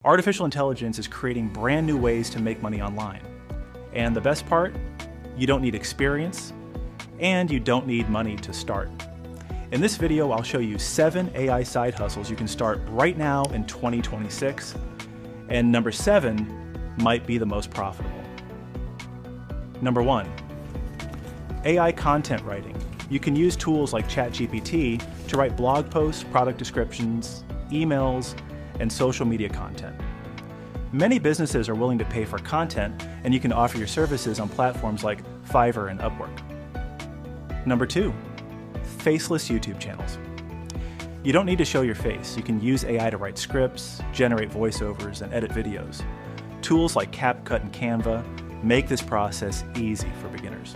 Artificial intelligence is creating brand new ways to make money online. And the best part, you don't need experience, and you don't need money to start. In this video, I'll show you 7 AI side hustles you can start right now in 2026, and number 7 might be the most profitable. Number 1, AI content writing. You can use tools like ChatGPT to write blog posts, product descriptions, emails, and social media content. Many businesses are willing to pay for content, and you can offer your services on platforms like Fiverr and Upwork. Number 2, faceless YouTube channels. You don't need to show your face. You can use AI to write scripts, generate voiceovers, and edit videos. Tools like CapCut and Canva make this process easy for beginners.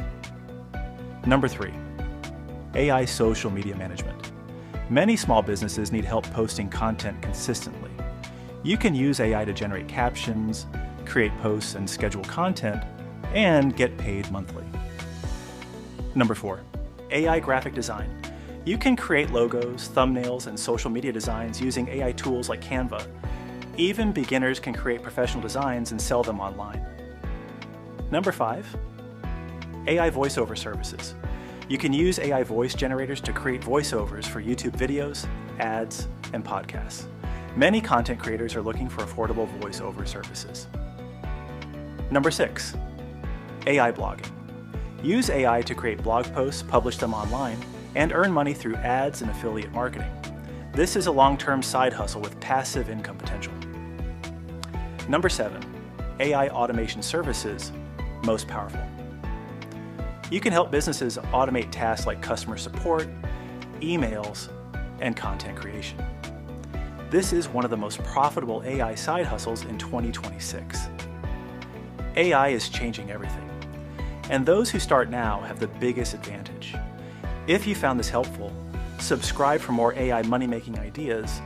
Number 3, AI social media management. Many small businesses need help posting content consistently. You can use AI to generate captions, create posts, and schedule content, and get paid monthly. Number 4, AI graphic design. You can create logos, thumbnails, and social media designs using AI tools like Canva. Even beginners can create professional designs and sell them online. Number 5, AI voiceover services. You can use AI voice generators to create voiceovers for YouTube videos, ads, and podcasts. Many content creators are looking for affordable voiceover services. Number 6, AI blogging. Use AI to create blog posts, publish them online, and earn money through ads and affiliate marketing. This is a long-term side hustle with passive income potential. Number 7, AI automation services, most powerful. You can help businesses automate tasks like customer support, emails, and content creation. This is one of the most profitable AI side hustles in 2026. AI is changing everything, and those who start now have the biggest advantage. If you found this helpful, subscribe for more AI money-making ideas,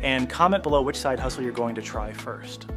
and comment below which side hustle you're going to try first.